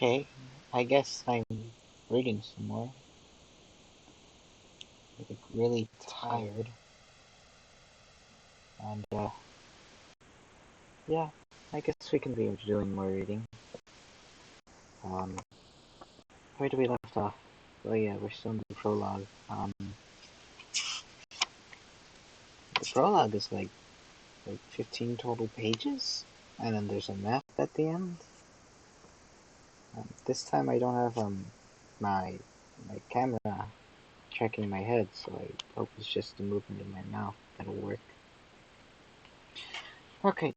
Okay, I guess I'm reading some more. I get really tired, and yeah, I guess we can be doing more reading. Um, where do we left off? Oh yeah, we're still in the prologue. The prologue is like 15 total pages, and then there's a map at the end. This time I don't have my camera checking my head, so I hope it's just the movement of my mouth that'll work. Okay,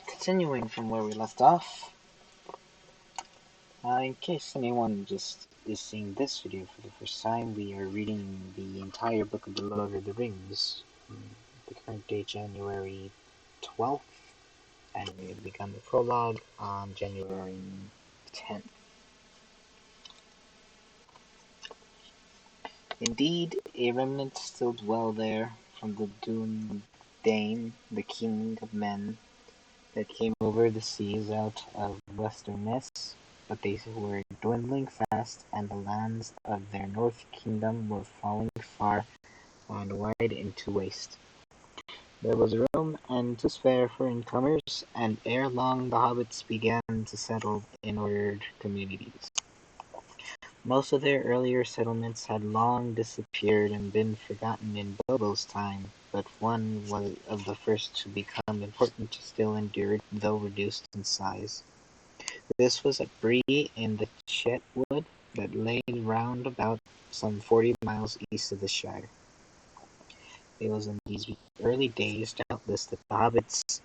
continuing from where we left off. In case anyone just is seeing this video for the first time, we are reading the entire book of The Lord of the Rings. The current date, January 12th, and we have begun the prologue on January 10th. Indeed, a remnant still dwell there from the Dúnedain, the king of men, that came over the seas out of Westernesse, but they were dwindling fast, and the lands of their north kingdom were falling far and wide into waste. There was room and to spare for incomers, and ere long the hobbits began to settle in ordered communities. Most of their earlier settlements had long disappeared and been forgotten in Bilbo's time, but one was of the first to become important still endured, though reduced in size. This was at Bree in the Chetwood that lay round about some 40 miles east of the Shire. It was in these early days, doubtless, that the hobbits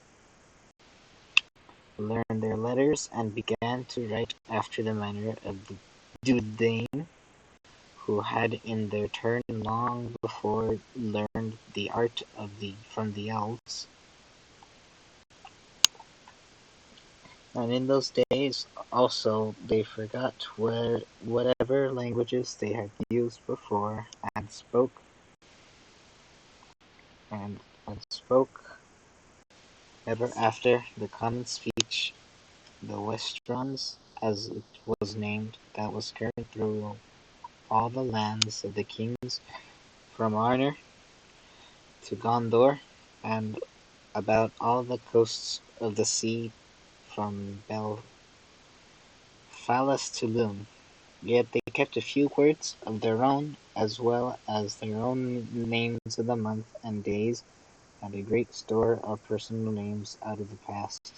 learned their letters and began to write after the manner of the Dúnedain, who had in their turn long before learned the art from the elves. And in those days also they forgot whatever languages they had used before, and spoke ever after the common speech, the Westrons, as it was named, that was current through all the lands of the kings, from Arnor to Gondor, and about all the coasts of the sea, from Belfalas to Lune. Yet they kept a few words of their own, as well as their own names of the month and days, and a great store of personal names out of the past.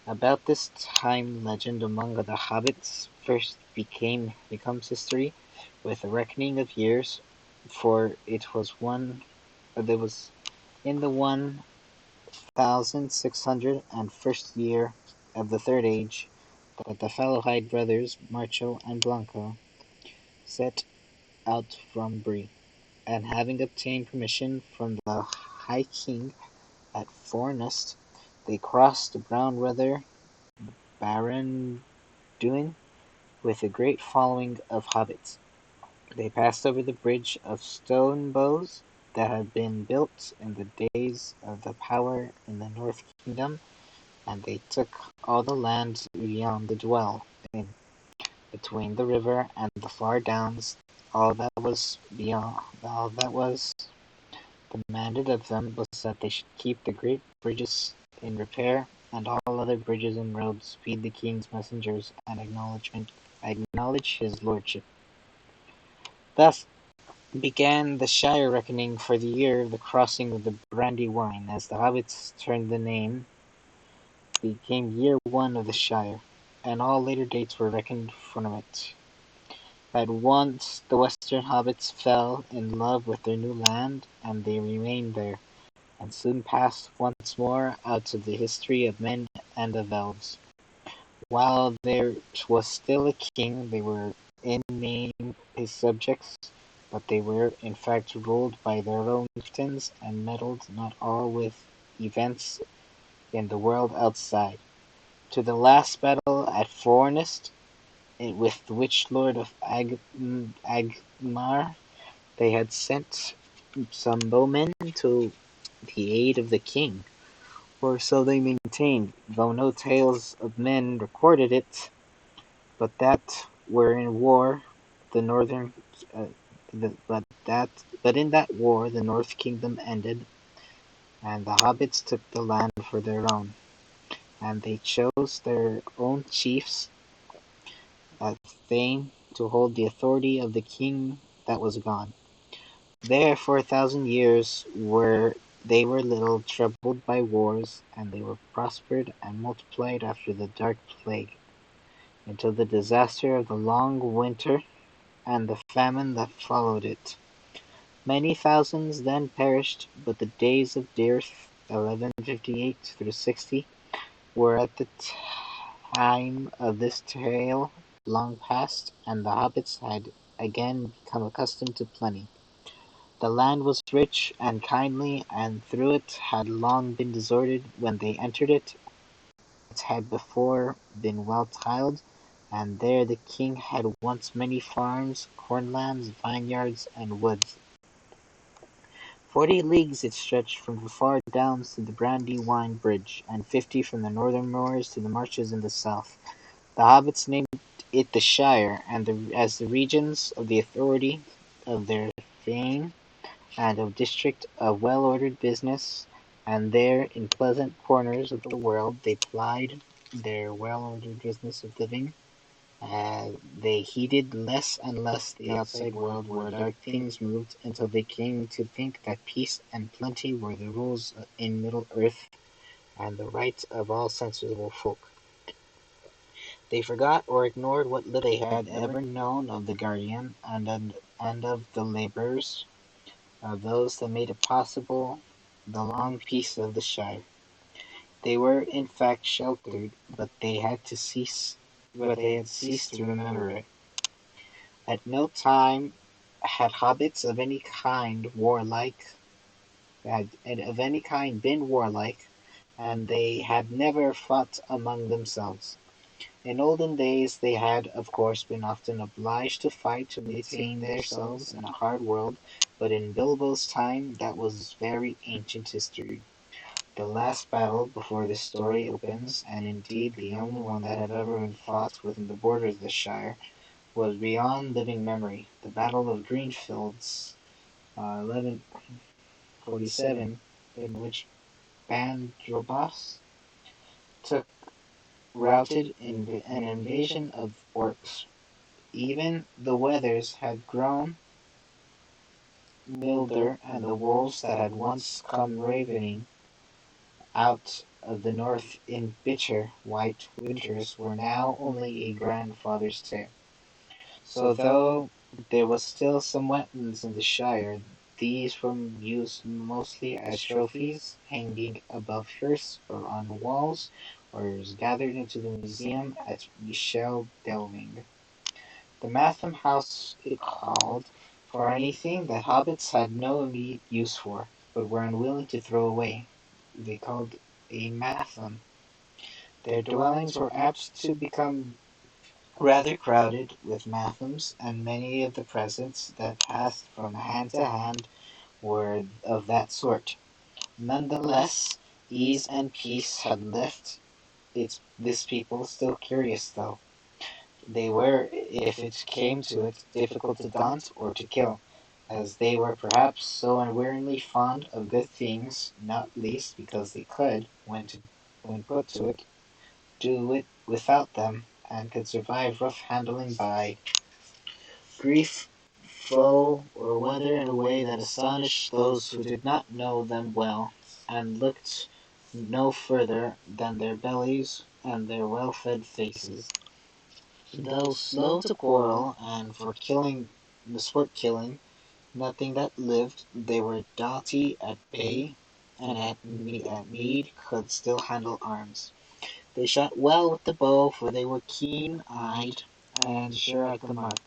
About this time legend among the hobbits first becomes history, with a reckoning of years, for it was in the 1601st year of the Third Age that the Fallowhide brothers, Marcho and Blanco, set out from Bree, and having obtained permission from the High King at Fornest, they crossed the Brown River, Barandúin, with a great following of hobbits. They passed over the bridge of stone bows that had been built in the days of the power in the North Kingdom, and they took all the land beyond the dwell in, between the river and the far downs. All that was demanded of them was that they should keep the great bridges in repair, and all other bridges and roads speed the king's messengers and acknowledge his lordship. Thus began the Shire reckoning for the year of the crossing of the Brandywine, as the hobbits turned the name, became year 1 of the Shire, and all later dates were reckoned from it. At once the western hobbits fell in love with their new land, and they remained there, and soon passed once more out of the history of men and of elves. While there was still a king, they were in name his subjects, but they were in fact ruled by their own chieftains, and meddled not all with events in the world outside. To the last battle at Fornest, with the Witch Lord of Angmar, they had sent some bowmen to the aid of the king, or so they maintained, though no tales of men recorded it, but that were in war the northern uh, but in that war the North Kingdom ended, and the hobbits took the land for their own, and they chose their own chiefs at Thane to hold the authority of the king that was gone. There for 1,000 years they were little troubled by wars, and they were prospered and multiplied after the dark plague, until the disaster of the long winter and the famine that followed it. Many thousands then perished, but the days of Dearth, 1158 through 60, were at the time of this tale long past, and the hobbits had again become accustomed to plenty. The land was rich and kindly, and though it had long been deserted when they entered it, it had before been well tilled, and there the king had once many farms, cornlands, vineyards, and woods. 40 leagues it stretched from the far downs to the Brandywine Bridge, and 50 from the northern moors to the marshes in the south. The hobbits named it the Shire, and as the regions of the authority of their fame and of district of well-ordered business, and there in pleasant corners of the world they plied their well-ordered business of living. They heeded less and less the outside world where dark things moved, until they came to think that peace and plenty were the rules in Middle-earth, and the right of all sensible folk. They forgot or ignored what little they had ever known of the guardian, and of the labours of those that made it possible the long peace of the Shire. They were in fact sheltered, but they had ceased to remember it. At no time had hobbits of any kind been warlike, and they had never fought among themselves. In olden days they had, of course, been often obliged to fight to maintain themselves in a hard world, but in Bilbo's time that was very ancient history. The last battle before this story opens, and indeed the only one that had ever been fought within the borders of the Shire, was beyond living memory. The Battle of Greenfields, 1147, in which Bandrobas took routed in an invasion of orcs. Even the weathers had grown milder, and the wolves that had once come ravening out of the north in bitter white winters were now only a grandfather's tale. So though there was still some wetlands in the Shire, these were used mostly as trophies, hanging above hearths or on walls, or was gathered into the museum at Michel Delving. The Matham House it called for anything that hobbits had no immediate use for, but were unwilling to throw away. They called a Matham. Their dwellings were apt to become rather crowded with Mathams, and many of the presents that passed from hand to hand were of that sort. None the less, ease and peace had left this people still curious, though they were, if it came to it, difficult to daunt or to kill, as they were perhaps so unwearyingly fond of good things, not least because they could, when put to it, do it without them, and could survive rough handling by grief, foe, or weather in a way that astonished those who did not know them well, and looked no further than their bellies and their well-fed faces. Though slow to quarrel, and for sport killing, nothing that lived, they were doughty at bay, and at need could still handle arms. They shot well with the bow, for they were keen-eyed and sure at the mark.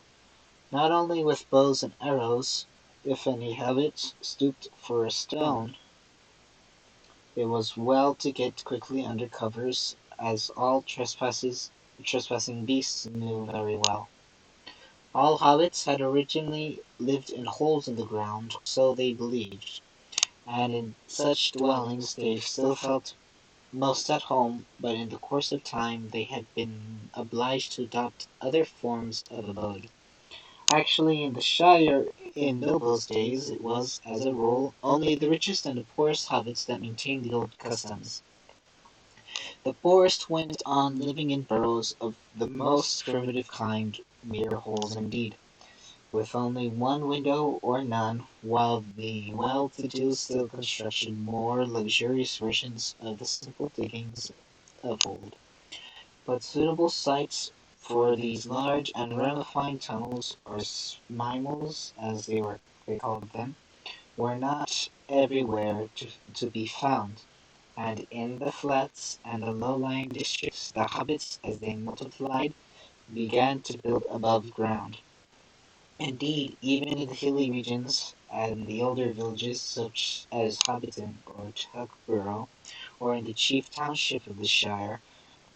Not only with bows and arrows. If any hobbit stooped for a stone, it was well to get quickly under covers, as all trespassing beasts knew very well. All hobbits had originally lived in holes in the ground, so they believed, and in such dwellings they still felt most at home, but in the course of time they had been obliged to adopt other forms of abode. Actually, in the Shire in Bilbo's days, it was, as a rule, only the richest and the poorest hobbits that maintained the old customs. The poorest went on living in burrows of the most primitive kind, mere holes indeed, with only one window or none, while the well-to-do still constructed more luxurious versions of the simple diggings of old. But suitable sites for these large and ramifying tunnels, or "smimels" as they called them, were not everywhere to be found, and in the flats and the low-lying districts the hobbits, as they multiplied, began to build above ground. Indeed, even in the hilly regions and the older villages such as Hobbiton or Tuckborough, or in the chief township of the shire,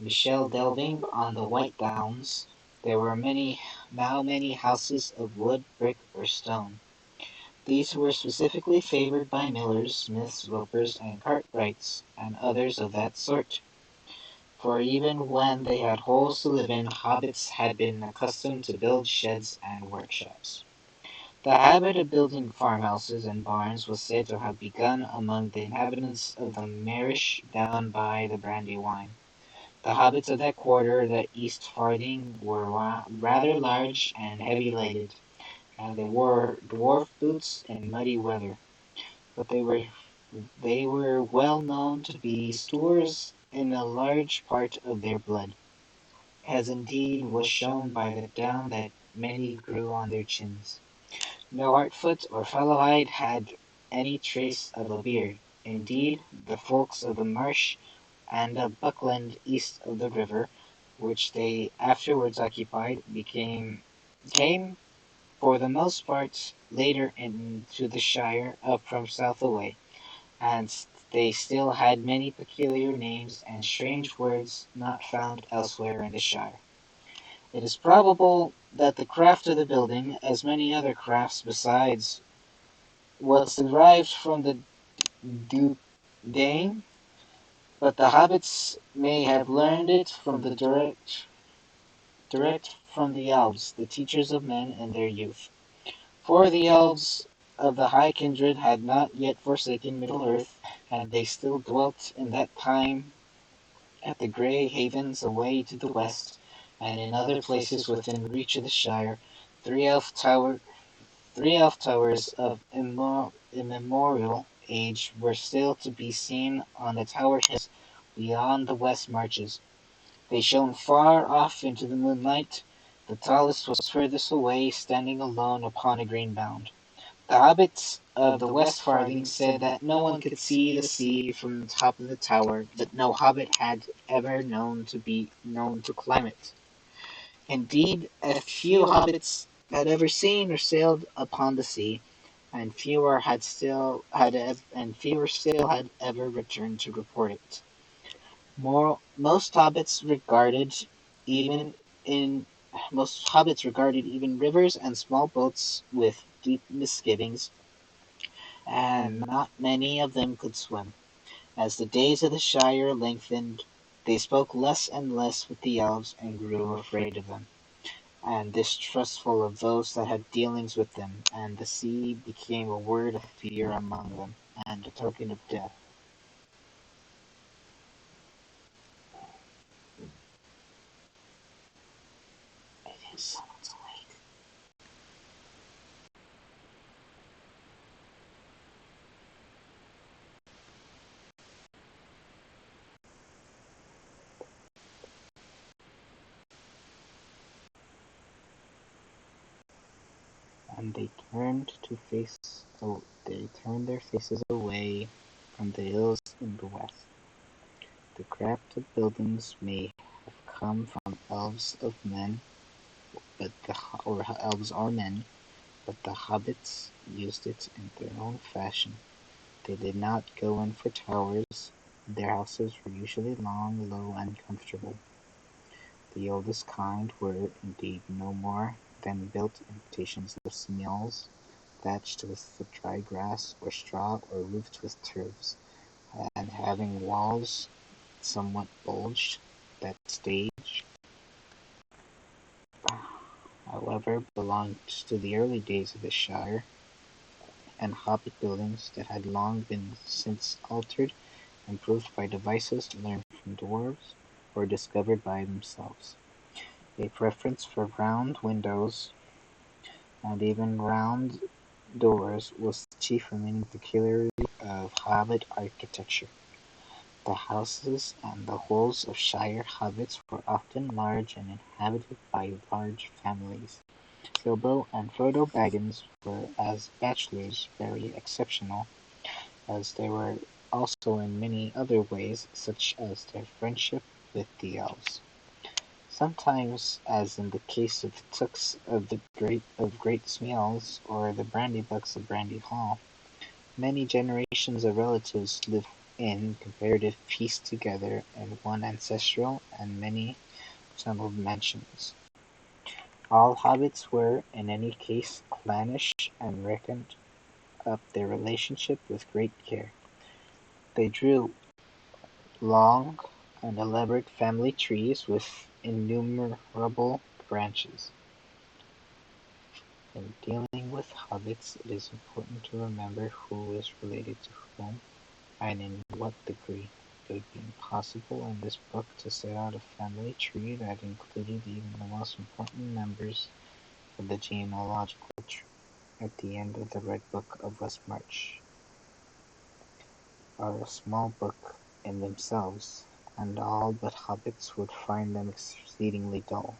Michel Delving on the White Downs, there were many houses of wood, brick, or stone. These were specifically favored by millers, smiths, ropers, and cartwrights, and others of that sort. For even when they had holes to live in, hobbits had been accustomed to build sheds and workshops. The habit of building farmhouses and barns was said to have begun among the inhabitants of the Marish down by the Brandywine. The hobbits of that quarter, the East Farthing, were rather large and heavy-legged, and they wore dwarf boots in muddy weather, but they were well known to be stewards in a large part of their blood, as indeed was shown by the down that many grew on their chins. No Hartfoot or Fallowhide had any trace of a beard. Indeed, the folks of the marsh and of Buckland east of the river, which they afterwards occupied, came for the most part later into the shire up from south away, and they still had many peculiar names and strange words not found elsewhere in the shire. It is probable that the craft of the building, as many other crafts besides, was derived from the Dúnedain, but the hobbits may have learned it from the direct from the elves, the teachers of men in their youth. For the elves of the High Kindred had not yet forsaken Middle-earth, and they still dwelt in that time at the Grey Havens away to the west, and in other places within reach of the Shire. Three elf tower, three elf towers of immemorial age were still to be seen on the tower hills beyond the west marches. They shone far off into the moonlight. The tallest was furthest away, standing alone upon a green mound. The hobbits of the West Farthing said that no one could see the sea from the top of the tower, but no hobbit had ever known to climb it. Indeed, a few hobbits had ever seen or sailed upon the sea, and fewer still had ever returned to report it. Most hobbits regarded even in most hobbits regarded even rivers and small boats with deep misgivings, and not many of them could swim. As the days of the Shire lengthened, they spoke less and less with the elves and grew afraid of them, and distrustful of those that had dealings with them, and the sea became a word of fear among them, and a token of death. It is someone's awake. And they turned their faces away from the hills in the west. The craft of buildings may have come from elves of men, or elves or men, but the hobbits used it in their own fashion. They did not go in for towers. Their houses were usually long, low, and comfortable. The oldest kind were, indeed, no more than built imitations of smills, thatched with dry grass or straw, or roofed with turfs, and having walls somewhat bulged. That stage, however, belonged to the early days of the Shire, and hobbit buildings that had long been since altered, improved by devices learned from dwarves or discovered by themselves. A preference for round windows and even round doors was the chief remaining peculiarity of Hobbit architecture. The houses and the halls of Shire hobbits were often large and inhabited by large families. Bilbo and Frodo Baggins were, as bachelors, very exceptional, as they were also in many other ways, such as their friendship with the elves. Sometimes, as in the case of the Tooks of Great Smeals or the Brandybucks of Brandy Hall, many generations of relatives live in comparative peace together in one ancestral and many tunneled mansions. All hobbits were, in any case, clannish and reckoned up their relationship with great care. They drew long and elaborate family trees with innumerable branches. In dealing with hobbits, it is important to remember who is related to whom, and in what degree. It would be impossible in this book to set out a family tree that included even the most important members of the genealogical tree. At the end of the Red Book of Westmarch are a small book in themselves, and all but hobbits would find them exceedingly dull.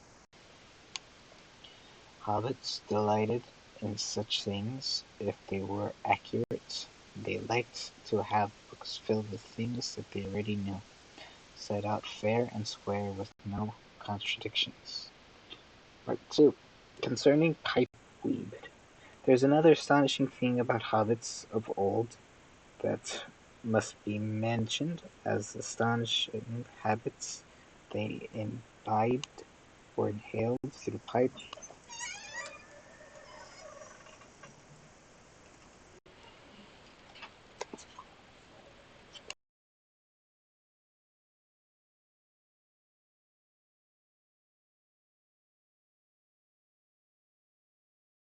Hobbits delighted in such things if they were accurate. They liked to have books filled with things that they already knew, set out fair and square with no contradictions. Part 2. Concerning pipeweed. There's another astonishing thing about hobbits of old that must be mentioned as astonishing habits they imbibed or inhaled through pipes